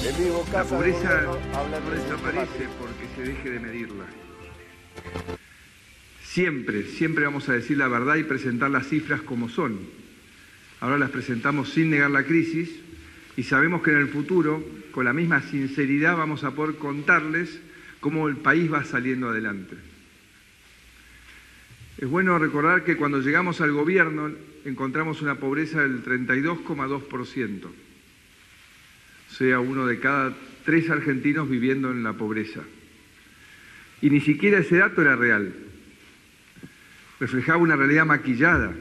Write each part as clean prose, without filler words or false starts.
En vivo, La Casa de pobreza Gobierno, habla el no presidente desaparece Macri. porque se deje de medirla. Siempre vamos a decir la verdad y presentar las cifras como son. Ahora las presentamos sin negar la crisis y sabemos que en el futuro, con la misma sinceridad, vamos a poder contarles cómo el país va saliendo adelante. Es bueno recordar que cuando llegamos al gobierno encontramos una pobreza del 32,2%. O sea, uno de cada 3 argentinos viviendo en la pobreza. Y ni siquiera ese dato era real. Reflejaba una realidad maquillada,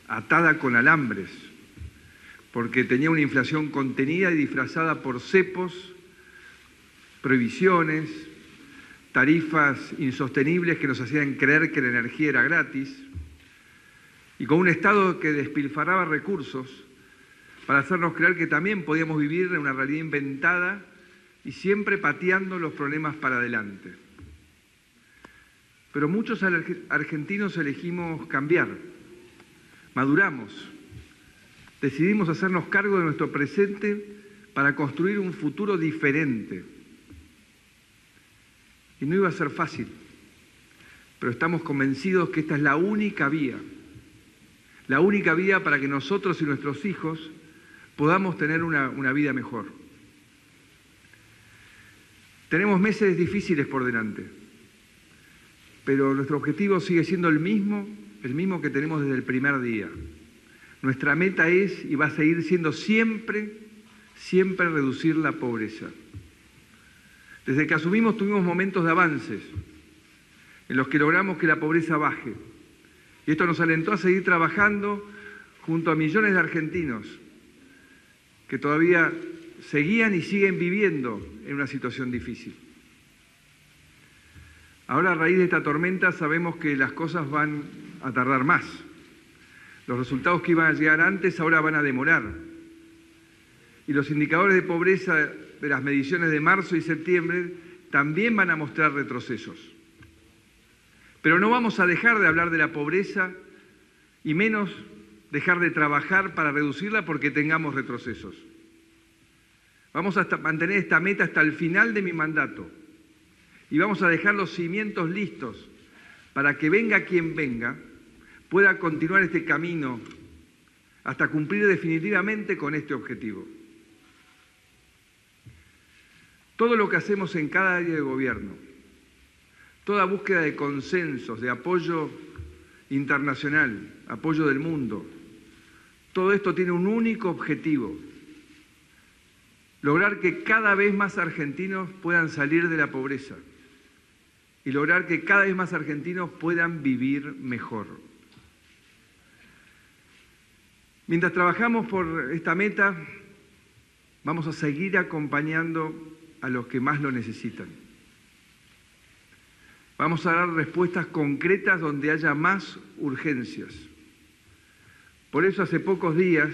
atada con alambres, porque tenía una inflación contenida y disfrazada por cepos, prohibiciones, tarifas insostenibles que nos hacían creer que la energía era gratis, y con un Estado que despilfarraba recursos para hacernos creer que también podíamos vivir en una realidad inventada y siempre pateando los problemas para adelante. Pero muchos argentinos elegimos cambiar, maduramos, decidimos hacernos cargo de nuestro presente para construir un futuro diferente. Y no iba a ser fácil, pero estamos convencidos que esta es la única vía para que nosotros y nuestros hijos podamos tener una vida mejor. Tenemos meses difíciles por delante, pero nuestro objetivo sigue siendo el mismo que tenemos desde el primer día. Nuestra meta es y va a seguir siendo siempre reducir la pobreza. Desde que asumimos tuvimos momentos de avances en los que logramos que la pobreza baje. Y esto nos alentó a seguir trabajando junto a millones de argentinos que todavía seguían y siguen viviendo en una situación difícil. Ahora, a raíz de esta tormenta, sabemos que las cosas van a tardar más. Los resultados que iban a llegar antes ahora van a demorar. Y los indicadores de pobreza de las mediciones de marzo y septiembre también van a mostrar retrocesos. Pero no vamos a dejar de hablar de la pobreza y menos dejar de trabajar para reducirla porque tengamos retrocesos. Vamos a mantener esta meta hasta el final de mi mandato y vamos a dejar los cimientos listos para que venga quien venga, pueda continuar este camino hasta cumplir definitivamente con este objetivo. Todo lo que hacemos en cada área de gobierno, toda búsqueda de consensos, de apoyo internacional, apoyo del mundo, todo esto tiene un único objetivo: lograr que cada vez más argentinos puedan salir de la pobreza y lograr que cada vez más argentinos puedan vivir mejor. Mientras trabajamos por esta meta, vamos a seguir acompañando a los que más lo necesitan. Vamos a dar respuestas concretas donde haya más urgencias. Por eso hace pocos días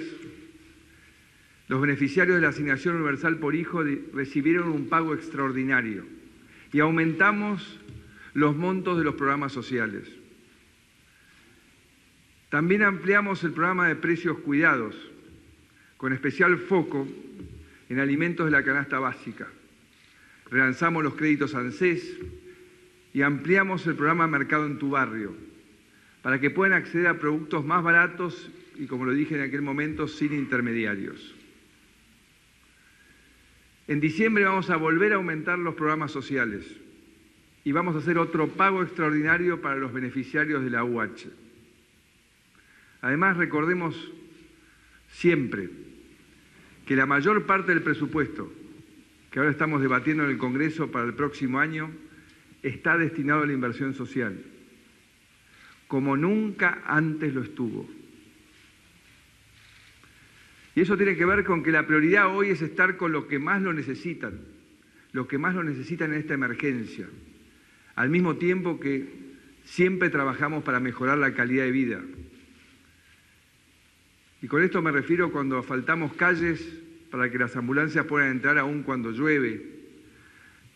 los beneficiarios de la Asignación Universal por Hijo recibieron un pago extraordinario y aumentamos los montos de los programas sociales. También ampliamos el programa de precios cuidados, con especial foco en alimentos de la canasta básica. Relanzamos los créditos ANSES y ampliamos el programa Mercado en tu Barrio, para que puedan acceder a productos más baratos y, como lo dije en aquel momento, sin intermediarios. En diciembre vamos a volver a aumentar los programas sociales y vamos a hacer otro pago extraordinario para los beneficiarios de la UH. Además, recordemos siempre que la mayor parte del presupuesto que ahora estamos debatiendo en el Congreso para el próximo año está destinado a la inversión social, como nunca antes lo estuvo. Y eso tiene que ver con que la prioridad hoy es estar con los que más lo necesitan en esta emergencia, al mismo tiempo que siempre trabajamos para mejorar la calidad de vida. Y con esto me refiero cuando asfaltamos calles para que las ambulancias puedan entrar aún cuando llueve,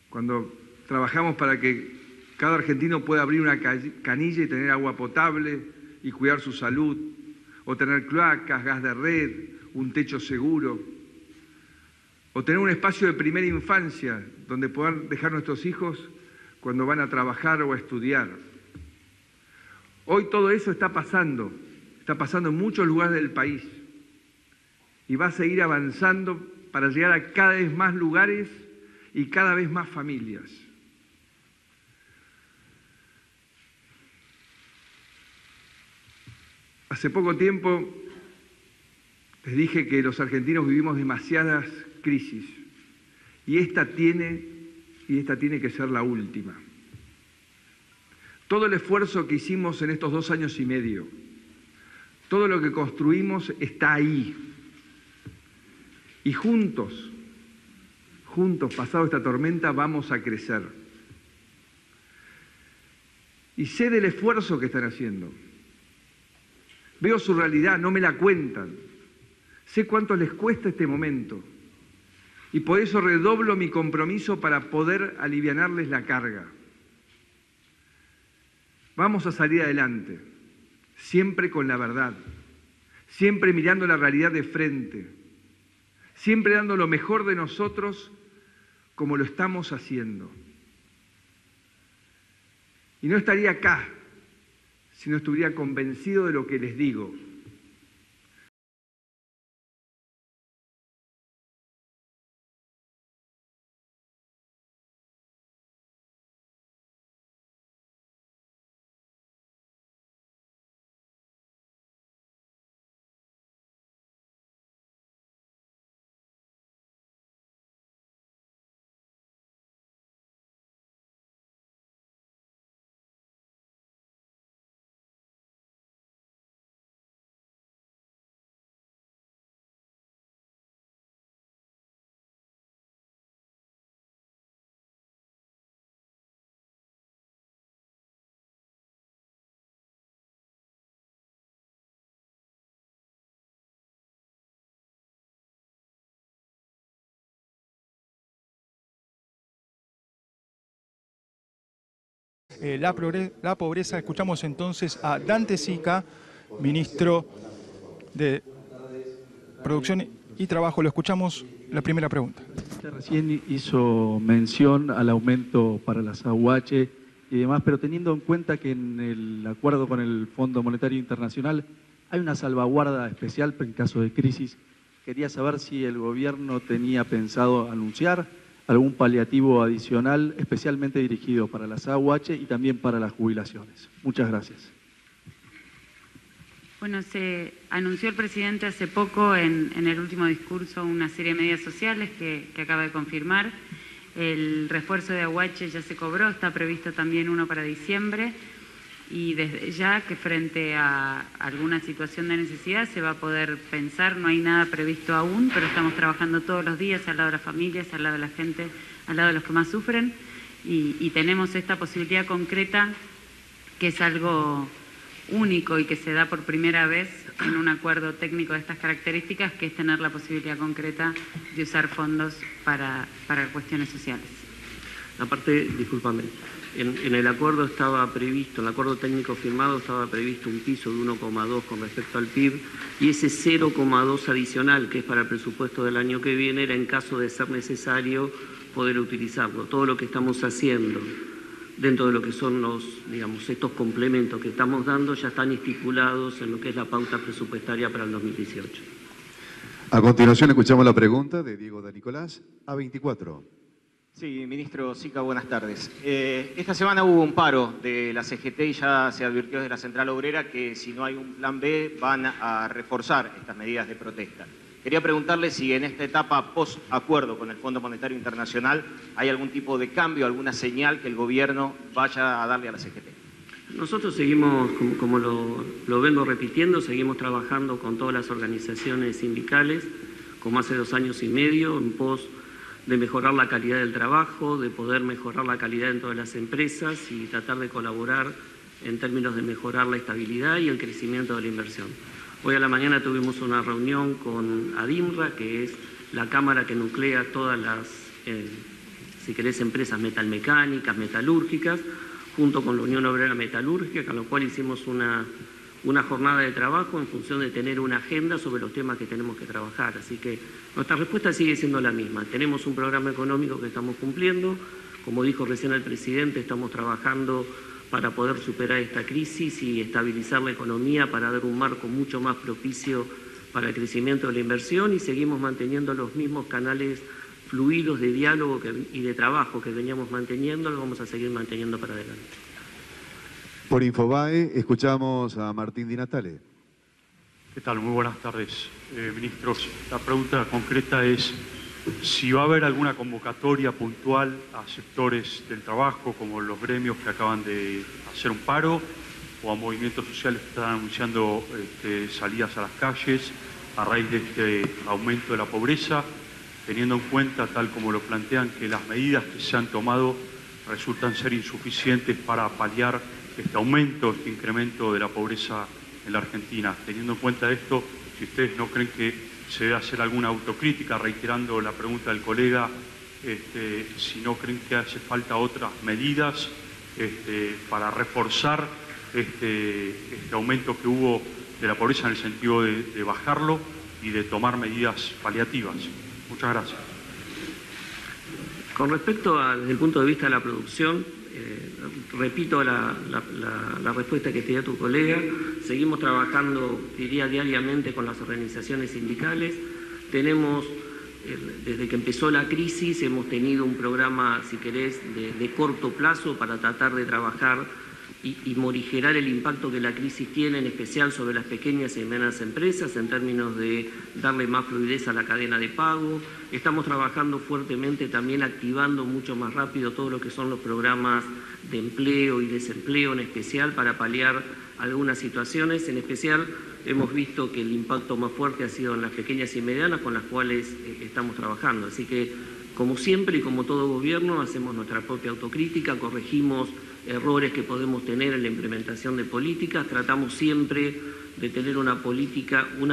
cuando trabajamos para que cada argentino pueda abrir una canilla y tener agua potable y cuidar su salud, o tener cloacas, gas de red, un techo seguro. o tener un espacio de primera infancia donde poder dejar nuestros hijos cuando van a trabajar o a estudiar. Hoy todo eso está pasando en muchos lugares del país y va a seguir avanzando para llegar a cada vez más lugares y cada vez más familias. Hace poco tiempo les dije que los argentinos vivimos demasiadas crisis y esta tiene que ser la última. Todo el esfuerzo que hicimos en estos 2 años y medio, todo lo que construimos está ahí. Y juntos, pasado esta tormenta, vamos a crecer. Y sé del esfuerzo que están haciendo. Veo su realidad, no me la cuentan. Sé cuánto les cuesta este momento. Y por eso redoblo mi compromiso para poder alivianarles la carga. Vamos a salir adelante, siempre con la verdad, siempre mirando la realidad de frente, siempre dando lo mejor de nosotros como lo estamos haciendo. Y no estaría acá si no estuviera convencido de lo que les digo. La pobreza. Escuchamos entonces a Dante Sica, ministro de Producción y Trabajo. Lo escuchamos, la primera pregunta. Usted recién hizo mención al aumento para las AUH y demás, pero teniendo en cuenta que en el acuerdo con el Fondo Monetario Internacional hay una salvaguarda especial en caso de crisis, quería saber si el gobierno tenía pensado anunciar algún paliativo adicional especialmente dirigido para las AUH y también para las jubilaciones. Muchas gracias. Bueno, se anunció el presidente hace poco en el último discurso una serie de medidas sociales que acaba de confirmar. El refuerzo de AUH ya se cobró, está previsto también uno para diciembre y desde ya que frente a alguna situación de necesidad se va a poder pensar, no hay nada previsto aún, pero estamos trabajando todos los días al lado de las familias, al lado de la gente, al lado de los que más sufren y tenemos esta posibilidad concreta que es algo único y que se da por primera vez en un acuerdo técnico de estas características, que es tener la posibilidad concreta de usar fondos para cuestiones sociales. Aparte, discúlpame, en el acuerdo estaba previsto, en el acuerdo técnico firmado estaba previsto un piso de 1,2 con respecto al PIB y ese 0,2 adicional que es para el presupuesto del año que viene era en caso de ser necesario poder utilizarlo. Todo lo que estamos haciendo dentro de lo que son los, digamos, estos complementos que estamos dando ya están estipulados en lo que es la pauta presupuestaria para el 2018. A continuación escuchamos la pregunta de Diego de Nicolás, A24. Sí, ministro Sica, buenas tardes. Esta semana hubo un paro de la CGT y ya se advirtió desde la Central Obrera que si no hay un plan B van a reforzar estas medidas de protesta. Quería preguntarle si en esta etapa post-acuerdo con el Fondo Monetario Internacional hay algún tipo de cambio, alguna señal que el gobierno vaya a darle a la CGT. Nosotros seguimos, como lo vengo repitiendo, seguimos trabajando con todas las organizaciones sindicales, como hace 2 años y medio, en pos de mejorar la calidad del trabajo, de poder mejorar la calidad dentro de las empresas y tratar de colaborar en términos de mejorar la estabilidad y el crecimiento de la inversión. Hoy a la mañana tuvimos una reunión con ADIMRA, que es la cámara que nuclea todas las, si querés, empresas metalmecánicas, metalúrgicas, junto con la Unión Obrera Metalúrgica, con lo cual hicimos una una jornada de trabajo en función de tener una agenda sobre los temas que tenemos que trabajar. Así que nuestra respuesta sigue siendo la misma. Tenemos un programa económico que estamos cumpliendo. Como dijo recién el presidente, estamos trabajando para poder superar esta crisis y estabilizar la economía, para dar un marco mucho más propicio para el crecimiento de la inversión, y seguimos manteniendo los mismos canales fluidos de diálogo y de trabajo que veníamos manteniendo, lo vamos a seguir manteniendo para adelante. Por Infobae escuchamos a Martín Di Natale. ¿Qué tal? Muy buenas tardes, ministros. La pregunta concreta es si va a haber alguna convocatoria puntual a sectores del trabajo, como los gremios que acaban de hacer un paro, o a movimientos sociales que están anunciando salidas a las calles a raíz de este aumento de la pobreza, teniendo en cuenta, tal como lo plantean, que las medidas que se han tomado resultan ser insuficientes para paliar este aumento, este incremento de la pobreza en la Argentina. Teniendo en cuenta esto, si ustedes no creen que se debe hacer alguna autocrítica, reiterando la pregunta del colega, si no creen que hace falta otras medidas para reforzar este aumento que hubo de la pobreza, en el sentido de bajarlo y de tomar medidas paliativas. Muchas gracias. Con respecto desde el punto de vista de la producción, repito la respuesta que te dio tu colega. Seguimos trabajando, diría, diariamente con las organizaciones sindicales. Tenemos, desde que empezó la crisis, hemos tenido un programa, si querés, de corto plazo para tratar de trabajar y morigerar el impacto que la crisis tiene, en especial sobre las pequeñas y medianas empresas, en términos de darle más fluidez a la cadena de pago. Estamos trabajando fuertemente también, activando mucho más rápido todo lo que son los programas de empleo y desempleo, en especial para paliar algunas situaciones. En especial hemos visto que el impacto más fuerte ha sido en las pequeñas y medianas, con las cuales estamos trabajando. Así que, como siempre y como todo gobierno, hacemos nuestra propia autocrítica, corregimos errores que podemos tener en la implementación de políticas, tratamos siempre de tener una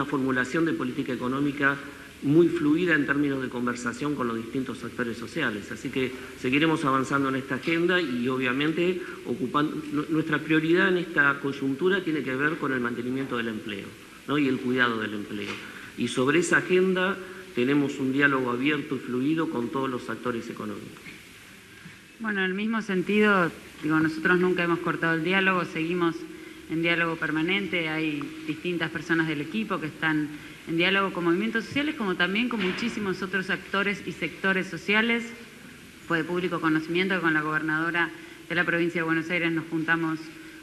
formulación de política económica muy fluida en términos de conversación con los distintos actores sociales. Así que seguiremos avanzando en esta agenda y, obviamente, nuestra prioridad en esta coyuntura tiene que ver con el mantenimiento del empleo, ¿no? Y el cuidado del empleo. Y sobre esa agenda tenemos un diálogo abierto y fluido con todos los actores económicos. Bueno, en el mismo sentido, nosotros nunca hemos cortado el diálogo, seguimos en diálogo permanente, hay distintas personas del equipo que están en diálogo con movimientos sociales, como también con muchísimos otros actores y sectores sociales. Fue de público conocimiento que con la gobernadora de la provincia de Buenos Aires nos juntamos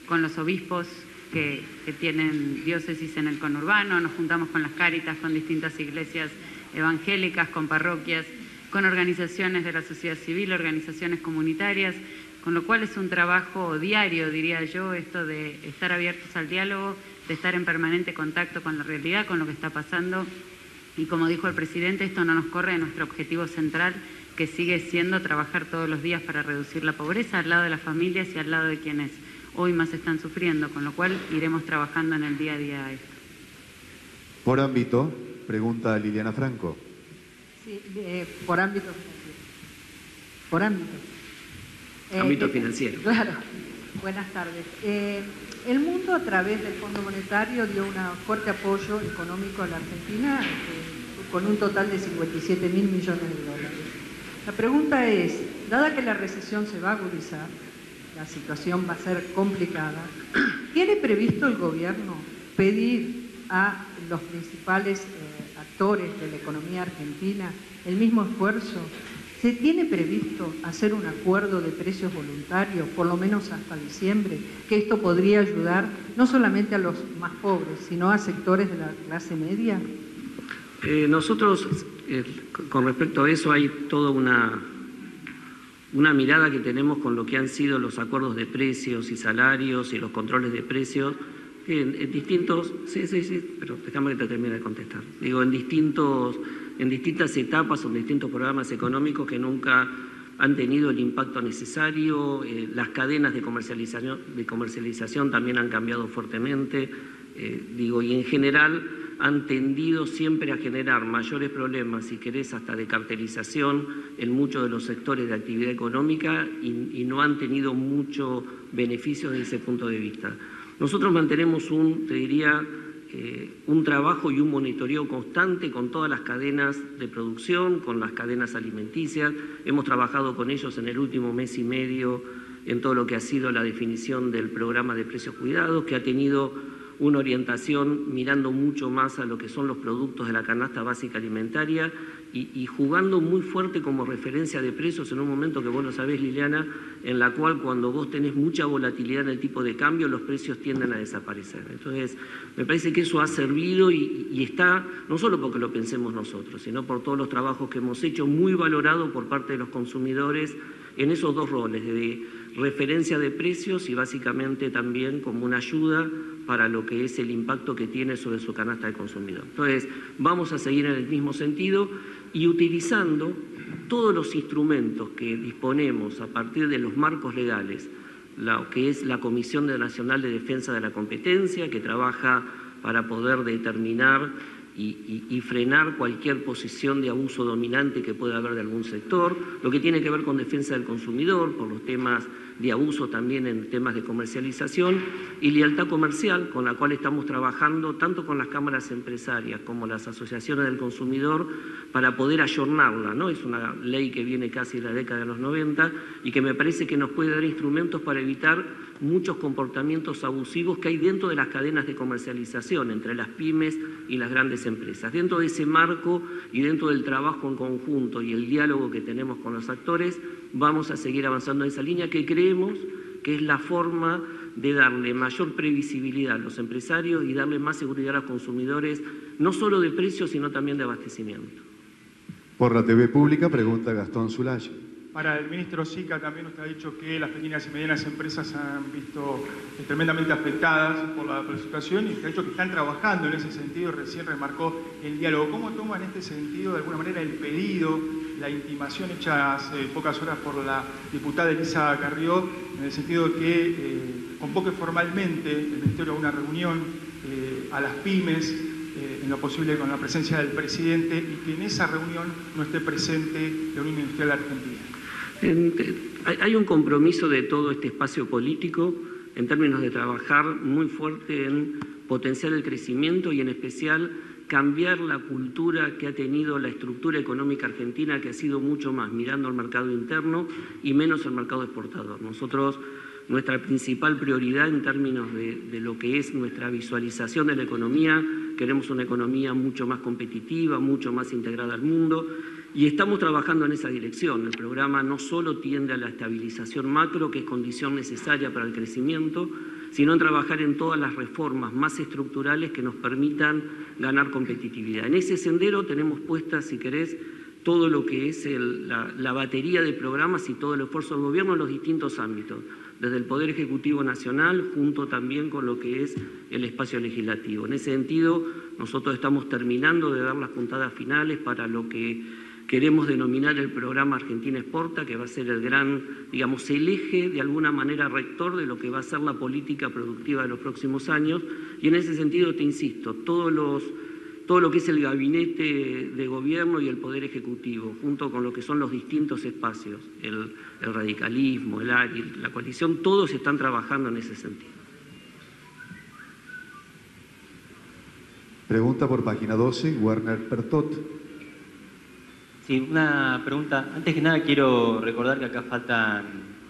con los obispos que tienen diócesis en el conurbano, nos juntamos con las Cáritas, con distintas iglesias evangélicas, con parroquias, con organizaciones de la sociedad civil, organizaciones comunitarias, con lo cual es un trabajo diario, diría yo, esto de estar abiertos al diálogo, de estar en permanente contacto con la realidad, con lo que está pasando. Y como dijo el presidente, esto no nos corre de nuestro objetivo central, que sigue siendo trabajar todos los días para reducir la pobreza al lado de las familias y al lado de quienes hoy más están sufriendo, con lo cual iremos trabajando en el día a día esto. Por ámbito, pregunta Liliana Franco. Sí, por ámbito financiero. Por ámbito. Ámbito financiero. Claro. Buenas tardes. El mundo, a través del Fondo Monetario, dio un fuerte apoyo económico a la Argentina con un total de 57.000 millones de dólares. La pregunta es, dada que la recesión se va a agudizar, la situación va a ser complicada, ¿tiene previsto el gobierno pedir a los principales actores de la economía argentina el mismo esfuerzo? ¿Se tiene previsto hacer un acuerdo de precios voluntarios, por lo menos hasta diciembre, que esto podría ayudar no solamente a los más pobres, sino a sectores de la clase media? Nosotros, con respecto a eso, hay toda una mirada que tenemos con lo que han sido los acuerdos de precios y salarios y los controles de precios, en distintos... Sí, pero déjame que te termine de contestar. Digo, en distintas etapas o en distintos programas económicos que nunca han tenido el impacto necesario. Las cadenas de comercialización también han cambiado fuertemente, y en general han tendido siempre a generar mayores problemas, si querés, hasta de cartelización en muchos de los sectores de actividad económica, y no han tenido mucho beneficio desde ese punto de vista. Nosotros mantenemos un trabajo y un monitoreo constante con todas las cadenas de producción, con las cadenas alimenticias. Hemos trabajado con ellos en el último mes y medio en todo lo que ha sido la definición del programa de precios cuidados, que ha tenido una orientación mirando mucho más a lo que son los productos de la canasta básica alimentaria y jugando muy fuerte como referencia de precios en un momento que vos lo sabés, Liliana, en la cual cuando vos tenés mucha volatilidad en el tipo de cambio, los precios tienden a desaparecer. Entonces, me parece que eso ha servido y está, no solo porque lo pensemos nosotros, sino por todos los trabajos que hemos hecho, muy valorado por parte de los consumidores en esos dos roles, de referencia de precios y básicamente también como una ayuda para lo que es el impacto que tiene sobre su canasta de consumidor. Entonces, vamos a seguir en el mismo sentido y utilizando todos los instrumentos que disponemos a partir de los marcos legales, lo que es la Comisión Nacional de Defensa de la Competencia, que trabaja para poder determinar y frenar cualquier posición de abuso dominante que pueda haber de algún sector, lo que tiene que ver con defensa del consumidor, por los temas de abuso también en temas de comercialización, y lealtad comercial, con la cual estamos trabajando tanto con las cámaras empresarias como las asociaciones del consumidor para poder ayornarla, ¿no? Es una ley que viene casi de la década de los 90 y que me parece que nos puede dar instrumentos para evitar muchos comportamientos abusivos que hay dentro de las cadenas de comercialización entre las pymes y las grandes empresas. Dentro de ese marco y dentro del trabajo en conjunto y el diálogo que tenemos con los actores, vamos a seguir avanzando en esa línea que creemos que es la forma de darle mayor previsibilidad a los empresarios y darle más seguridad a los consumidores, no solo de precios, sino también de abastecimiento. Por la TV Pública, pregunta Gastón Zulay. Para el ministro Sica también usted ha dicho que las pequeñas y medianas empresas se han visto tremendamente afectadas por la situación y usted ha dicho que están trabajando en ese sentido, recién remarcó el diálogo. ¿Cómo toma en este sentido de alguna manera el pedido, la intimación hecha hace pocas horas por la diputada Elisa Carrió, en el sentido de que convoque formalmente el Ministerio a una reunión a las pymes, en lo posible con la presencia del presidente, y que en esa reunión no esté presente la Unión Industrial Argentina? Hay un compromiso de todo este espacio político en términos de trabajar muy fuerte en potenciar el crecimiento y en especial cambiar la cultura que ha tenido la estructura económica argentina, que ha sido mucho más mirando al mercado interno y menos al mercado exportador. Nosotros, nuestra principal prioridad en términos de lo que es nuestra visualización de la economía, queremos una economía mucho más competitiva, mucho más integrada al mundo, y estamos trabajando en esa dirección. El programa no solo tiende a la estabilización macro, que es condición necesaria para el crecimiento, sino en trabajar en todas las reformas más estructurales que nos permitan ganar competitividad. En ese sendero tenemos puestas, si querés, todo lo que es la batería de programas y todo el esfuerzo del gobierno en los distintos ámbitos, desde el Poder Ejecutivo Nacional, junto también con lo que es el espacio legislativo. En ese sentido, nosotros estamos terminando de dar las puntadas finales para lo que queremos denominar el programa Argentina Exporta, que va a ser el gran, digamos, el eje de alguna manera rector de lo que va a ser la política productiva de los próximos años. Y en ese sentido, te insisto, todo lo que es el gabinete de gobierno y el Poder Ejecutivo, junto con lo que son los distintos espacios, el radicalismo, el ARI, la coalición, todos están trabajando en ese sentido. Pregunta por página 12, Werner Pertot. Sí, una pregunta. Antes que nada quiero recordar que acá faltan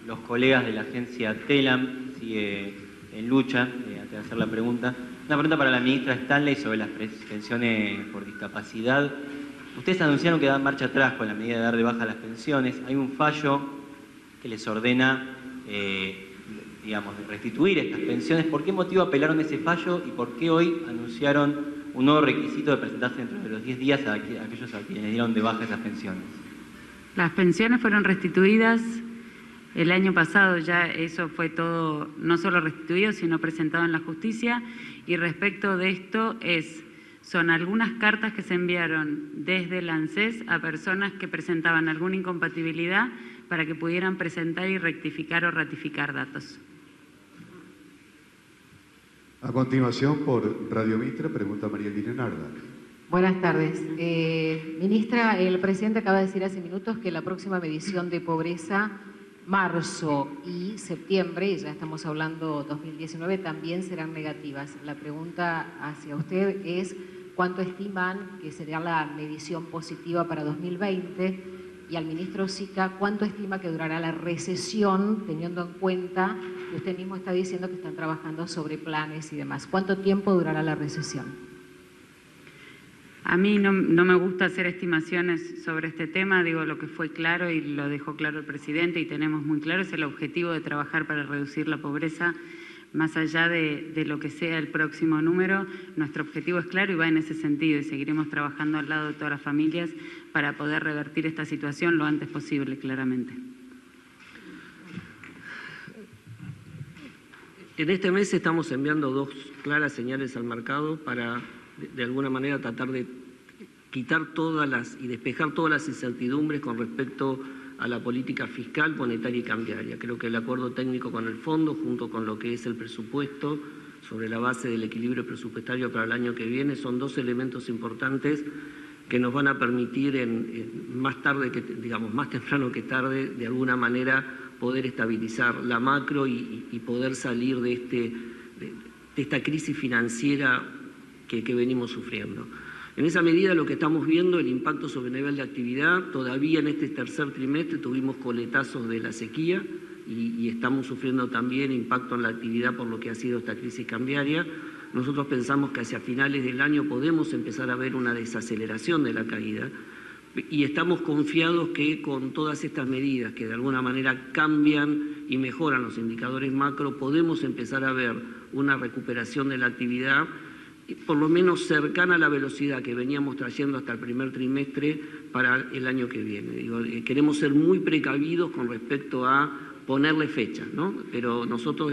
los colegas de la agencia TELAM, sigue en lucha, antes de hacer la pregunta. Una pregunta para la ministra Stanley sobre las pensiones por discapacidad. Ustedes anunciaron que dan marcha atrás con la medida de dar de baja las pensiones. Hay un fallo que les ordena, digamos, restituir estas pensiones. ¿Por qué motivo apelaron ese fallo y por qué hoy anunciaron un nuevo requisito de presentarse dentro de los 10 días a aquellos a quienes les dieron de baja esas pensiones? Las pensiones fueron restituidas el año pasado, ya eso fue todo no solo restituido, sino presentado en la justicia. Y respecto de esto son algunas cartas que se enviaron desde el ANSES a personas que presentaban alguna incompatibilidad para que pudieran presentar y rectificar o ratificar datos. A continuación, por Radio Mitra, pregunta María Elvira Narda. Buenas tardes. Ministra, el presidente acaba de decir hace minutos que la próxima medición de pobreza marzo y septiembre, y ya estamos hablando 2019, también serán negativas. La pregunta hacia usted es ¿cuánto estiman que sería la medición positiva para 2020? Y al ministro Sica, ¿cuánto estima que durará la recesión, teniendo en cuenta que usted mismo está diciendo que están trabajando sobre planes y demás? ¿Cuánto tiempo durará la recesión? A mí no me gusta hacer estimaciones sobre este tema, digo lo que fue claro y lo dejó claro el presidente y tenemos muy claro, es el objetivo de trabajar para reducir la pobreza. Más allá de lo que sea el próximo número, nuestro objetivo es claro y va en ese sentido y seguiremos trabajando al lado de todas las familias para poder revertir esta situación lo antes posible, claramente. En este mes estamos enviando dos claras señales al mercado para, de alguna manera, tratar de quitar y despejar todas las incertidumbres con respecto a la política fiscal, monetaria y cambiaria. Creo que el acuerdo técnico con el fondo, junto con lo que es el presupuesto, sobre la base del equilibrio presupuestario para el año que viene, son dos elementos importantes que nos van a permitir más temprano que tarde, de alguna manera, poder estabilizar la macro y poder salir de esta crisis financiera que venimos sufriendo. En esa medida lo que estamos viendo, el impacto sobre el nivel de actividad, todavía en este tercer trimestre tuvimos coletazos de la sequía y estamos sufriendo también impacto en la actividad por lo que ha sido esta crisis cambiaria. Nosotros pensamos que hacia finales del año podemos empezar a ver una desaceleración de la caída y estamos confiados que con todas estas medidas que de alguna manera cambian y mejoran los indicadores macro, podemos empezar a ver una recuperación de la actividad por lo menos cercana a la velocidad que veníamos trayendo hasta el primer trimestre para el año que viene. Queremos ser muy precavidos con respecto a ponerle fechas, ¿no? Pero nosotros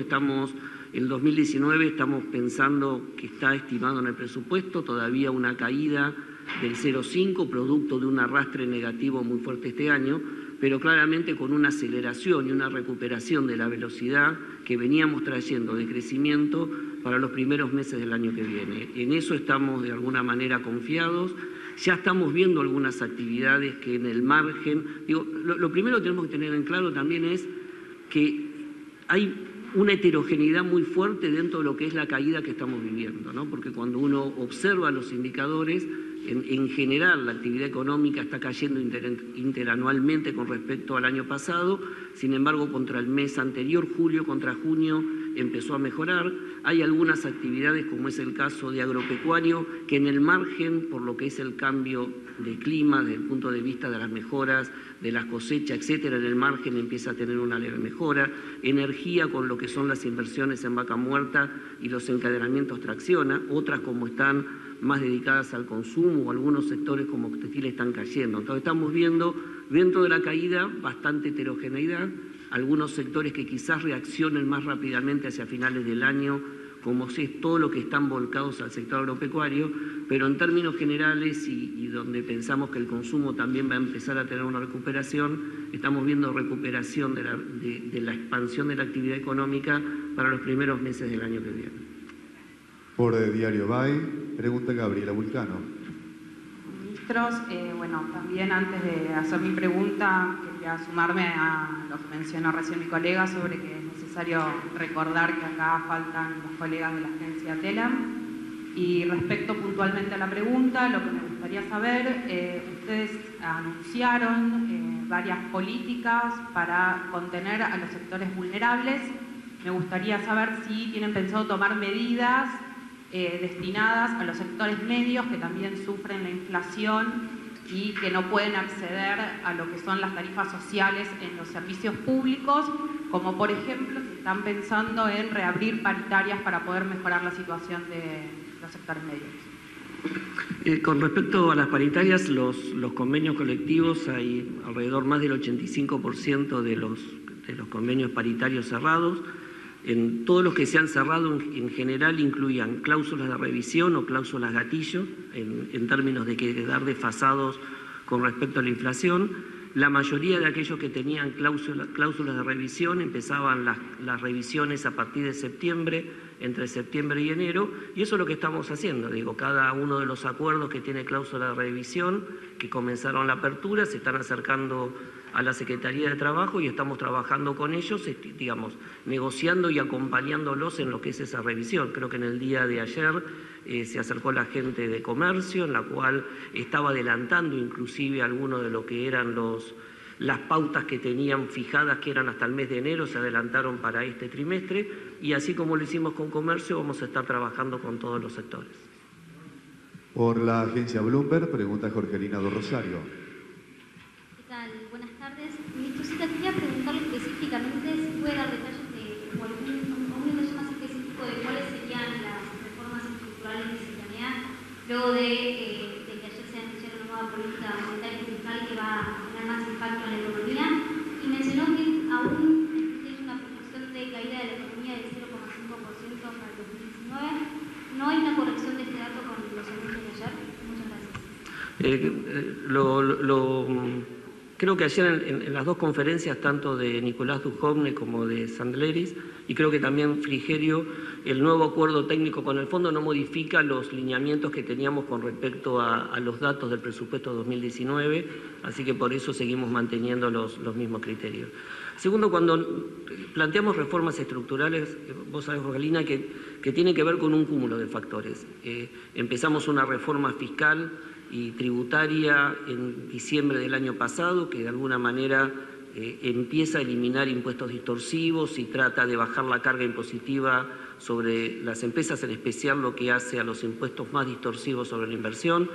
el 2019 estamos pensando que está estimado en el presupuesto todavía una caída del 0,5, producto de un arrastre negativo muy fuerte este año, pero claramente con una aceleración y una recuperación de la velocidad que veníamos trayendo de crecimiento para los primeros meses del año que viene. En eso estamos de alguna manera confiados. Ya estamos viendo algunas actividades que en el margen... Lo primero que tenemos que tener en claro también es que hay una heterogeneidad muy fuerte dentro de lo que es la caída que estamos viviendo, ¿no? Porque cuando uno observa los indicadores, en general la actividad económica está cayendo interanualmente con respecto al año pasado, sin embargo contra el mes anterior, julio contra junio, empezó a mejorar. Hay algunas actividades, como es el caso de agropecuario, que en el margen, por lo que es el cambio de clima, desde el punto de vista de las mejoras, de las cosechas, etcétera, en el margen empieza a tener una leve mejora. Energía, con lo que son las inversiones en vaca muerta y los encadenamientos, tracciona. Otras, como están más dedicadas al consumo, o algunos sectores como textiles están cayendo. Entonces estamos viendo dentro de la caída bastante heterogeneidad, algunos sectores que quizás reaccionen más rápidamente hacia finales del año, como si es todo lo que están volcados al sector agropecuario, pero en términos generales y donde pensamos que el consumo también va a empezar a tener una recuperación, estamos viendo recuperación de la expansión de la actividad económica para los primeros meses del año que viene. Por Diario BAI, pregunta Gabriela Vulcano. Ministros, también antes de hacer mi pregunta, quería sumarme a lo que mencionó recién mi colega sobre que es necesario recordar que acá faltan los colegas de la agencia TELAM. Y respecto puntualmente a la pregunta, lo que me gustaría saber, ustedes anunciaron varias políticas para contener a los sectores vulnerables. Me gustaría saber si tienen pensado tomar medidas destinadas a los sectores medios que también sufren la inflación y que no pueden acceder a lo que son las tarifas sociales en los servicios públicos, como por ejemplo si están pensando en reabrir paritarias para poder mejorar la situación de los sectores medios. Con respecto a las paritarias, los convenios colectivos, hay alrededor más del 85% de los convenios paritarios cerrados. En todos los que se han cerrado en general incluían cláusulas de revisión o cláusulas gatillo, en términos de quedar desfasados con respecto a la inflación. La mayoría de aquellos que tenían cláusulas de revisión empezaban las revisiones a partir de septiembre entre septiembre y enero, y eso es lo que estamos haciendo. Digo, cada uno de los acuerdos que tiene cláusula de revisión, que comenzaron la apertura, se están acercando a la Secretaría de Trabajo y estamos trabajando con ellos, digamos, negociando y acompañándolos en lo que es esa revisión. Creo que en el día de ayer se acercó la gente de Comercio, en la cual estaba adelantando inclusive algunos de lo que eran las pautas que tenían fijadas, que eran hasta el mes de enero, se adelantaron para este trimestre, y así como lo hicimos con Comercio, vamos a estar trabajando con todos los sectores. Por la agencia Bloomberg, pregunta Jorgelina do Rosario. ¿Qué tal? Buenas tardes. Ministro Sica, quería preguntarle específicamente si puede dar detalles o algún detalle más específico de cuáles serían las reformas estructurales que se planean luego de que ayer se anunció una nueva política monetaria y fiscal que va a tener más impacto en la economía, y mencionó que aún tiene una proyección de caída de la economía del 0,5% para el 2019. ¿No hay una corrección de este dato con los anuncios de ayer? Muchas gracias. Creo que ayer en las dos conferencias, tanto de Nicolás Dujovne como de Sandleris, y creo que también Frigerio, el nuevo acuerdo técnico con el fondo no modifica los lineamientos que teníamos con respecto a los datos del presupuesto 2019, así que por eso seguimos manteniendo los mismos criterios. Segundo, cuando planteamos reformas estructurales, vos sabés, Rosalina, que tiene que ver con un cúmulo de factores. Empezamos una reforma fiscal y tributaria en diciembre del año pasado, que de alguna manera empieza a eliminar impuestos distorsivos y trata de bajar la carga impositiva sobre las empresas, en especial lo que hace a los impuestos más distorsivos sobre la inversión.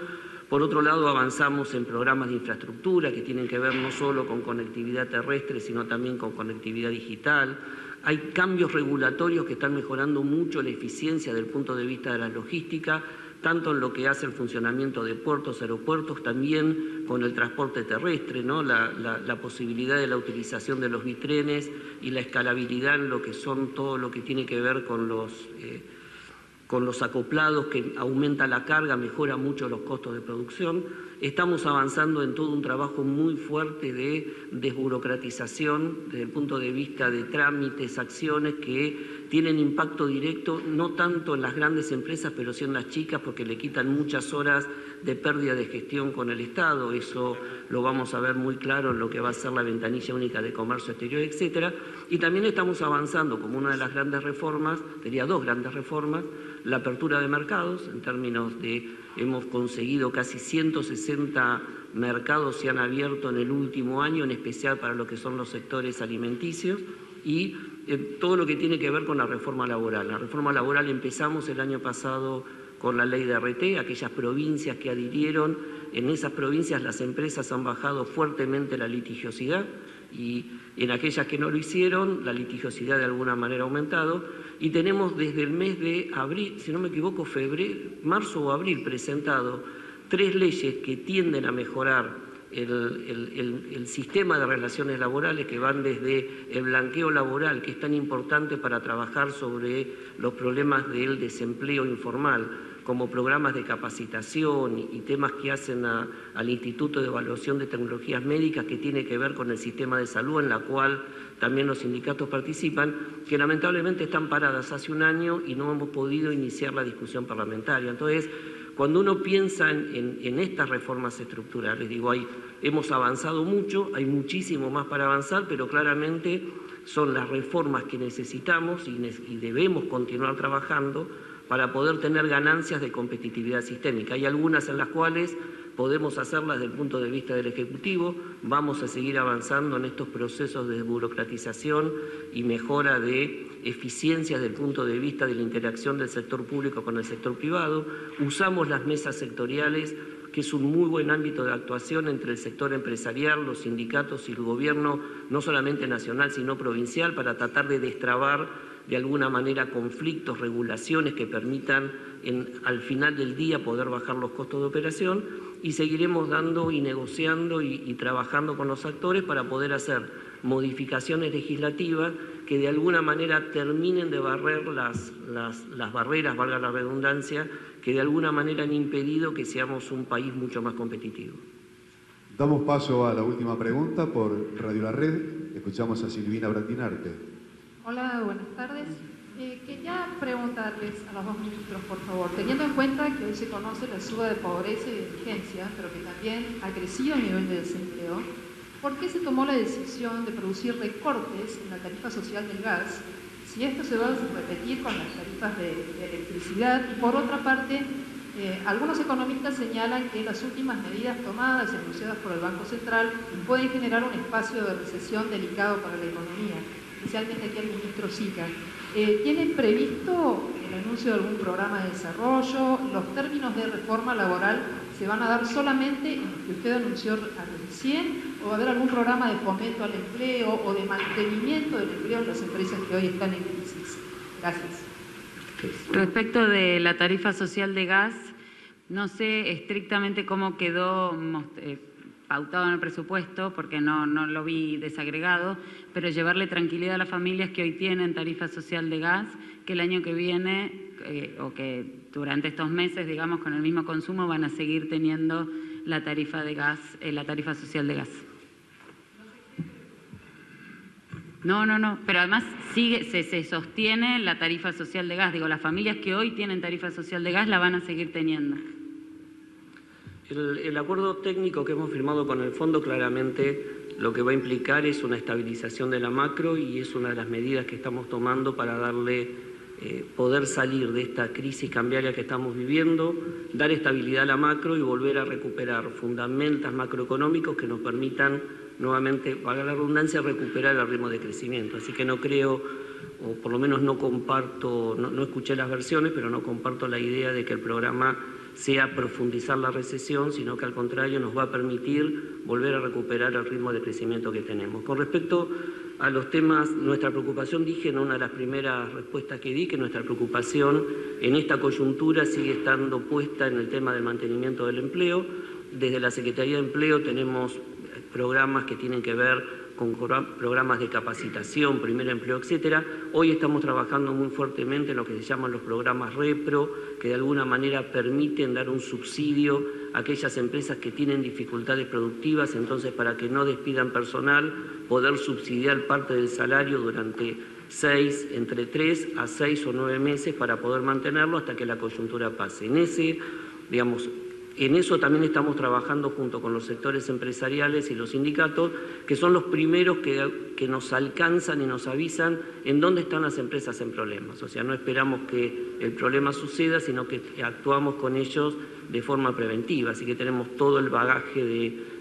Por otro lado, avanzamos en programas de infraestructura que tienen que ver no solo con conectividad terrestre, sino también con conectividad digital. Hay cambios regulatorios que están mejorando mucho la eficiencia desde el punto de vista de la logística, tanto en lo que hace el funcionamiento de puertos, aeropuertos, también con el transporte terrestre, ¿no? La posibilidad de la utilización de los bitrenes y la escalabilidad en lo que son todo lo que tiene que ver con los acoplados, que aumenta la carga, mejora mucho los costos de producción. Estamos avanzando en todo un trabajo muy fuerte de desburocratización desde el punto de vista de trámites, acciones que tienen impacto directo, no tanto en las grandes empresas, pero sí en las chicas, porque le quitan muchas horas de pérdida de gestión con el Estado. Eso lo vamos a ver muy claro en lo que va a ser la ventanilla única de comercio exterior, etcétera. Y también estamos avanzando como una de las grandes reformas, diría dos grandes reformas, la apertura de mercados, en términos de, hemos conseguido casi 160 mercados se han abierto en el último año, en especial para lo que son los sectores alimenticios, y todo lo que tiene que ver con la reforma laboral. La reforma laboral empezamos el año pasado con la ley de RT, aquellas provincias que adhirieron, en esas provincias las empresas han bajado fuertemente la litigiosidad, y en aquellas que no lo hicieron, la litigiosidad de alguna manera ha aumentado, y tenemos desde el mes de abril, si no me equivoco, marzo o abril, presentado 3 leyes que tienden a mejorar el sistema de relaciones laborales, que van desde el blanqueo laboral, que es tan importante para trabajar sobre los problemas del desempleo informal, como programas de capacitación y temas que hacen al Instituto de Evaluación de Tecnologías Médicas, que tiene que ver con el sistema de salud, en la cual también los sindicatos participan, que lamentablemente están paradas hace un año y no hemos podido iniciar la discusión parlamentaria. Entonces, cuando uno piensa en estas reformas estructurales, digo, hemos avanzado mucho, hay muchísimo más para avanzar, pero claramente son las reformas que necesitamos y debemos continuar trabajando para poder tener ganancias de competitividad sistémica. Hay algunas en las cuales podemos hacerlas desde el punto de vista del Ejecutivo, vamos a seguir avanzando en estos procesos de desburocratización y mejora de eficiencia desde el punto de vista de la interacción del sector público con el sector privado. Usamos las mesas sectoriales, que es un muy buen ámbito de actuación entre el sector empresarial, los sindicatos y el gobierno, no solamente nacional, sino provincial, para tratar de destrabar de alguna manera conflictos, regulaciones que permitan al final del día poder bajar los costos de operación, y seguiremos dando y negociando y trabajando con los actores para poder hacer modificaciones legislativas que de alguna manera terminen de barrer las barreras, valga la redundancia, que de alguna manera han impedido que seamos un país mucho más competitivo. Damos paso a la última pregunta por Radio La Red. Escuchamos a Silvina Brandinarte. Hola, buenas tardes. Quería preguntarles a los dos ministros, por favor, teniendo en cuenta que hoy se conoce la suba de pobreza y de indigencia, pero que también ha crecido el nivel de desempleo, ¿por qué se tomó la decisión de producir recortes en la tarifa social del gas, si esto se va a repetir con las tarifas de electricidad? Y por otra parte, algunos economistas señalan que las últimas medidas tomadas y anunciadas por el Banco Central pueden generar un espacio de recesión delicado para la economía, especialmente aquí el ministro Sica. ¿Tienen previsto el anuncio de algún programa de desarrollo? ¿Los términos de reforma laboral se van a dar solamente en lo que usted anunció recién? ¿O va a haber algún programa de fomento al empleo o de mantenimiento del empleo en las empresas que hoy están en crisis? Gracias. Respecto de la tarifa social de gas, no sé estrictamente cómo quedó pautado en el presupuesto, porque no lo vi desagregado, pero llevarle tranquilidad a las familias que hoy tienen tarifa social de gas, que el año que viene, o que durante estos meses, digamos, con el mismo consumo, van a seguir teniendo la tarifa de gas, la tarifa social de gas. No, pero además se sostiene la tarifa social de gas. Digo, las familias que hoy tienen tarifa social de gas la van a seguir teniendo. El acuerdo técnico que hemos firmado con el fondo claramente lo que va a implicar es una estabilización de la macro, y es una de las medidas que estamos tomando para poder salir de esta crisis cambiaria que estamos viviendo, dar estabilidad a la macro y volver a recuperar fundamentos macroeconómicos que nos permitan nuevamente, valga la redundancia, recuperar el ritmo de crecimiento. Así que no creo, o por lo menos no comparto, no escuché las versiones, pero no comparto la idea de que el programa sea profundizar la recesión, sino que al contrario nos va a permitir volver a recuperar el ritmo de crecimiento que tenemos. Con respecto a los temas, nuestra preocupación, dije en una de las primeras respuestas que di, que nuestra preocupación en esta coyuntura sigue estando puesta en el tema del mantenimiento del empleo. Desde la Secretaría de Empleo tenemos programas que tienen que ver con programas de capacitación, primer empleo, etcétera. Hoy estamos trabajando muy fuertemente en lo que se llaman los programas REPRO, que de alguna manera permiten dar un subsidio a aquellas empresas que tienen dificultades productivas, entonces para que no despidan personal, poder subsidiar parte del salario durante entre 3 a 6 o 9 meses para poder mantenerlo hasta que la coyuntura pase. En eso también estamos trabajando junto con los sectores empresariales y los sindicatos, que son los primeros que nos alcanzan y nos avisan en dónde están las empresas en problemas. O sea, no esperamos que el problema suceda, sino que actuamos con ellos de forma preventiva. Así que tenemos todo el bagaje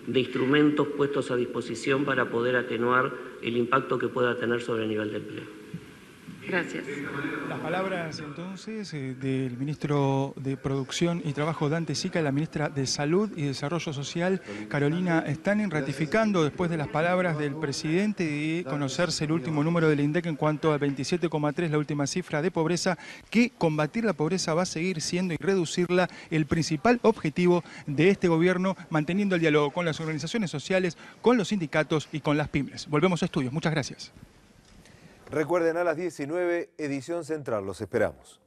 de instrumentos puestos a disposición para poder atenuar el impacto que pueda tener sobre el nivel de empleo. Gracias. Las palabras entonces del ministro de Producción y Trabajo, Dante Sica, y la ministra de Salud y Desarrollo Social, Carolina Stanning, ratificando después de las palabras del presidente de conocerse el último número del INDEC en cuanto al 27,3, la última cifra de pobreza, que combatir la pobreza va a seguir siendo y reducirla el principal objetivo de este gobierno, manteniendo el diálogo con las organizaciones sociales, con los sindicatos y con las pymes. Volvemos a estudios. Muchas gracias. Recuerden, a las 19, edición central. Los esperamos.